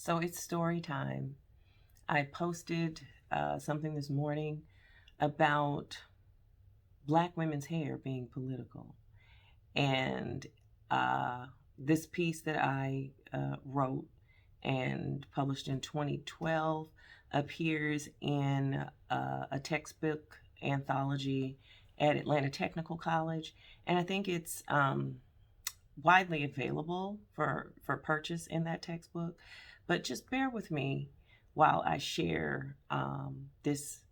So it's story time. I posted something this morning about Black women's hair being political. And this piece that I wrote and published in 2012 appears in a textbook anthology at Atlanta Technical College. And I think it's widely available for purchase in that textbook. But just bear with me while I share this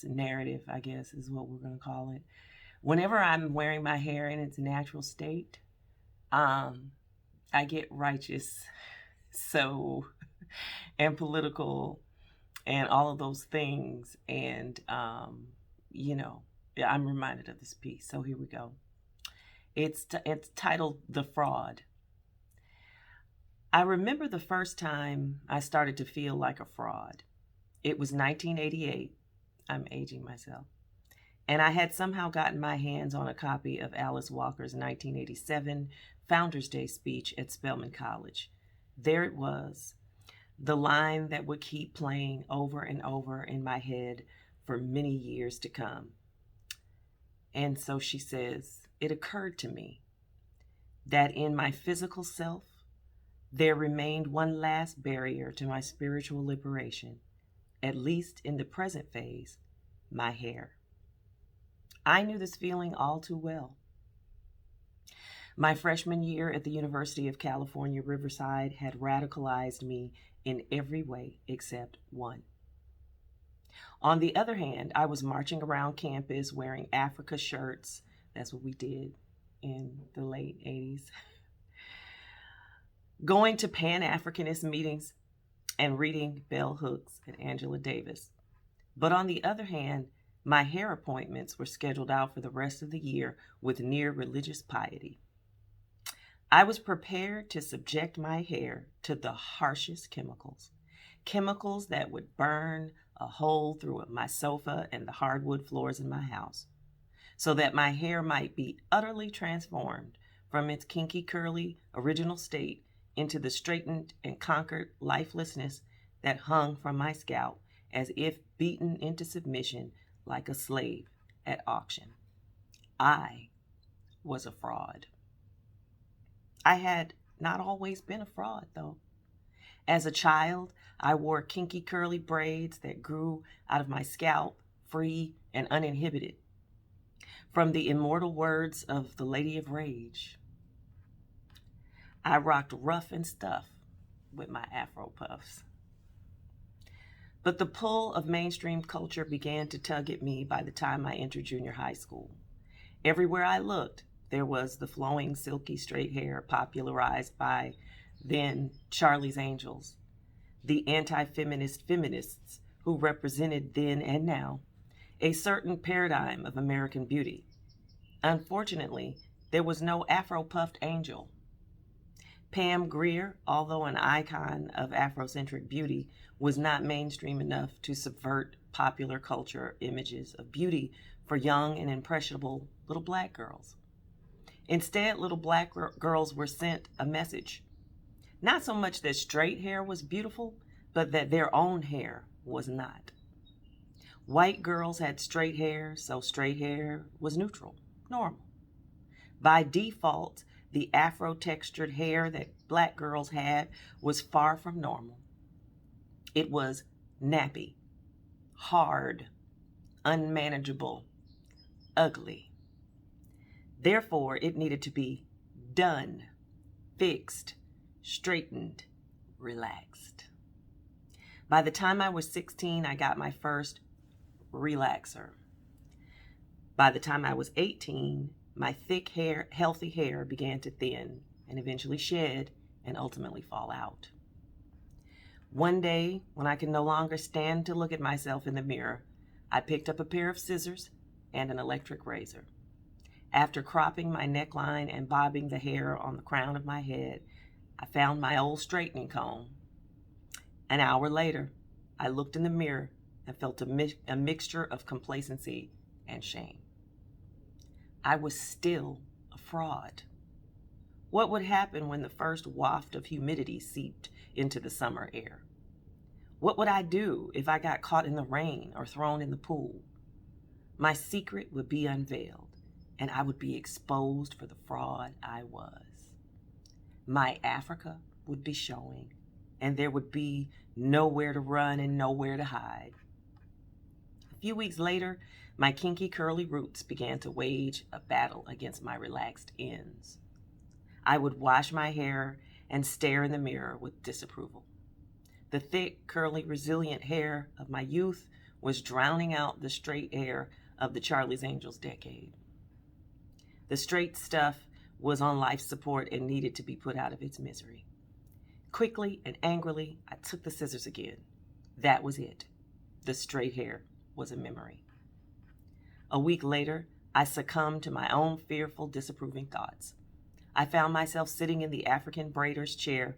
narrative, I guess is what we're going to call it. Whenever I'm wearing my hair in its natural state, I get righteous, so, and political, and all of those things. And, yeah, I'm reminded of this piece. So here we go. It's titled The Fraud. I remember the first time I started to feel like a fraud. It was 1988. I'm aging myself. And I had somehow gotten my hands on a copy of Alice Walker's 1987 Founders Day speech at Spelman College. There it was, the line that would keep playing over and over in my head for many years to come. And so she says, it occurred to me that in my physical self, there remained one last barrier to my spiritual liberation, at least in the present phase, my hair. I knew this feeling all too well. My freshman year at the University of California, Riverside had radicalized me in every way except one. On the other hand, I was marching around campus wearing Africa shirts. That's what we did in the late 80s. Going to Pan-Africanist meetings and reading bell hooks and Angela Davis. But on the other hand, my hair appointments were scheduled out for the rest of the year with near religious piety. I was prepared to subject my hair to the harshest chemicals that would burn a hole through my sofa and the hardwood floors in my house, so that my hair might be utterly transformed from its kinky, curly, original state into the straightened and conquered lifelessness that hung from my scalp as if beaten into submission like a slave at auction. I was a fraud. I had not always been a fraud, though. As a child, I wore kinky curly braids that grew out of my scalp, free and uninhibited. From the immortal words of the Lady of Rage, I rocked rough and stuff with my Afro puffs. But the pull of mainstream culture began to tug at me by the time I entered junior high school. Everywhere I looked, there was the flowing, silky, straight hair popularized by then Charlie's Angels, the anti-feminist feminists who represented then and now a certain paradigm of American beauty. Unfortunately, there was no Afro-puffed angel. Pam Grier, although an icon of Afrocentric beauty, was not mainstream enough to subvert popular culture images of beauty for young and impressionable little black girls. Instead, little black girls were sent a message. Not so much that straight hair was beautiful, but that their own hair was not. White girls had straight hair, so straight hair was neutral, normal. By default, the Afro-textured hair that black girls had was far from normal. It was nappy, hard, unmanageable, ugly. Therefore, it needed to be done, fixed, straightened, relaxed. By the time I was 16, I got my first relaxer. By the time I was 18, my thick hair, healthy hair began to thin and eventually shed and ultimately fall out. One day, when I could no longer stand to look at myself in the mirror, I picked up a pair of scissors and an electric razor. After cropping my neckline and bobbing the hair on the crown of my head, I found my old straightening comb. An hour later, I looked in the mirror and felt a mixture of complacency and shame. I was still a fraud. What would happen when the first waft of humidity seeped into the summer air? What would I do if I got caught in the rain or thrown in the pool? My secret would be unveiled, and I would be exposed for the fraud I was. My Africa would be showing, and there would be nowhere to run and nowhere to hide. A few weeks later, my kinky curly roots began to wage a battle against my relaxed ends. I would wash my hair and stare in the mirror with disapproval. The thick, curly, resilient hair of my youth was drowning out the straight hair of the Charlie's Angels decade. The straight stuff was on life support and needed to be put out of its misery. Quickly and angrily, I took the scissors again. That was it. The straight hair was a memory. A week later, I succumbed to my own fearful, disapproving thoughts. I found myself sitting in the African braider's chair,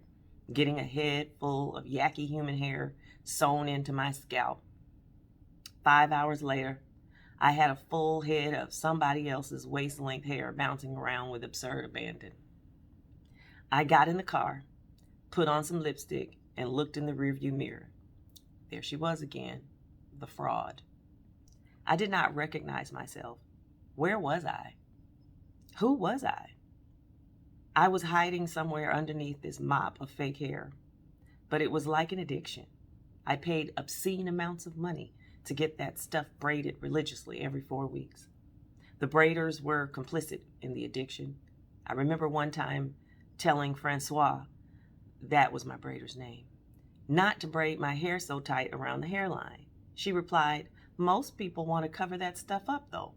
getting a head full of yucky human hair sewn into my scalp. 5 hours later, I had a full head of somebody else's waist-length hair bouncing around with absurd abandon. I got in the car, put on some lipstick, and looked in the rearview mirror. There she was again, the fraud. I did not recognize myself. Where was I? Who was I? I was hiding somewhere underneath this mop of fake hair, but it was like an addiction. I paid obscene amounts of money to get that stuff braided religiously every 4 weeks. The braiders were complicit in the addiction. I remember one time telling Francois, that was my braider's name, not to braid my hair so tight around the hairline. She replied, "Most people want to cover that stuff up, though."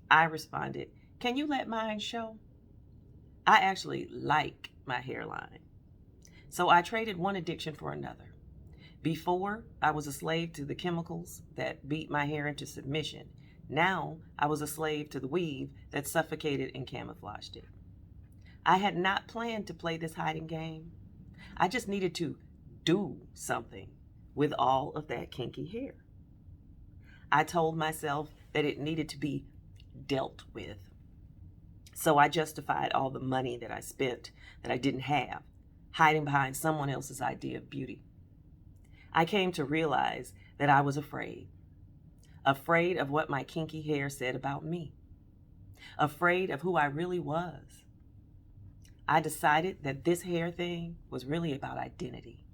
I responded, "Can you let mine show?" I actually like my hairline. So I traded one addiction for another. Before, I was a slave to the chemicals that beat my hair into submission. Now, I was a slave to the weave that suffocated and camouflaged it. I had not planned to play this hiding game. I just needed to do something with all of that kinky hair. I told myself that it needed to be dealt with. So I justified all the money that I spent that I didn't have, hiding behind someone else's idea of beauty. I came to realize that I was afraid of what my kinky hair said about me, afraid of who I really was. I decided that this hair thing was really about identity.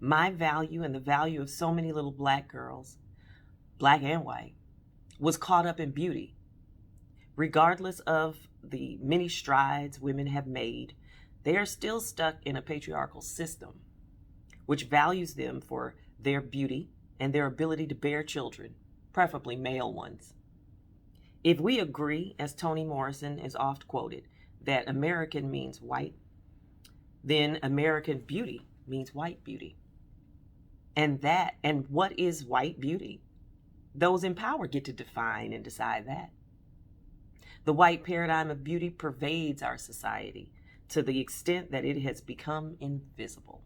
My value and the value of so many little black girls, black and white, was caught up in beauty. Regardless of the many strides women have made, they are still stuck in a patriarchal system, which values them for their beauty and their ability to bear children, preferably male ones. If we agree, as Toni Morrison is oft quoted, that American means white, then American beauty means white beauty. And what is white beauty? Those in power get to define and decide that. The white paradigm of beauty pervades our society to the extent that it has become invisible.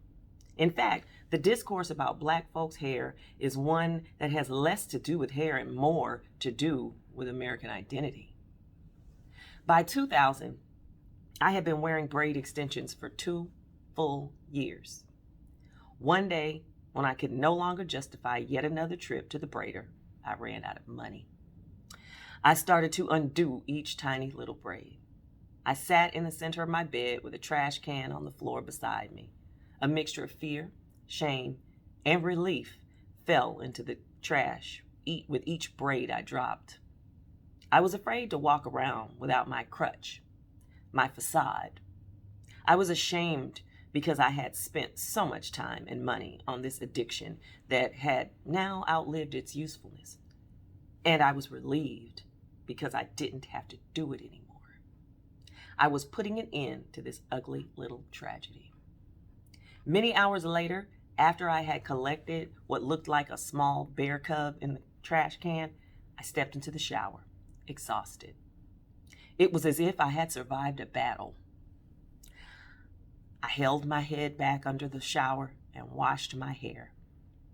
In fact, the discourse about black folks' hair is one that has less to do with hair and more to do with American identity. By 2000, I had been wearing braid extensions for 2 full years. One day, when I could no longer justify yet another trip to the braider, I ran out of money. I started to undo each tiny little braid. I sat in the center of my bed with a trash can on the floor beside me. A mixture of fear, shame, and relief fell into the trash with each braid I dropped. I was afraid to walk around without my crutch, my facade. I was ashamed because I had spent so much time and money on this addiction that had now outlived its usefulness. And I was relieved because I didn't have to do it anymore. I was putting an end to this ugly little tragedy. Many hours later, after I had collected what looked like a small bear cub in the trash can, I stepped into the shower, exhausted. It was as if I had survived a battle. I held my head back under the shower and washed my hair.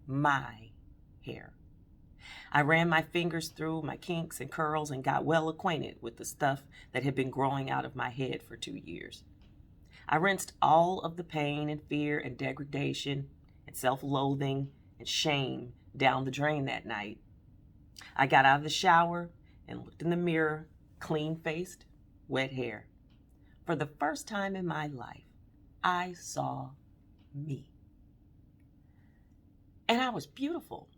My hair. I ran my fingers through my kinks and curls and got well acquainted with the stuff that had been growing out of my head for 2 years. I rinsed all of the pain and fear and degradation and self-loathing and shame down the drain that night. I got out of the shower and looked in the mirror, clean-faced, wet hair. For the first time in my life, I saw me. And I was beautiful.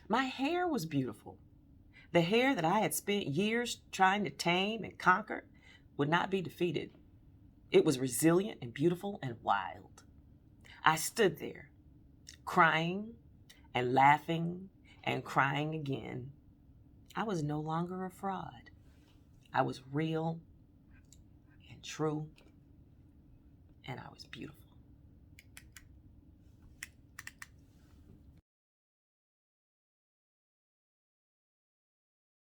My hair was beautiful. The hair that I had spent years trying to tame and conquer would not be defeated. It was resilient and beautiful and wild. I stood there, crying and laughing and crying again. I was no longer a fraud. I was real and true, and I was beautiful.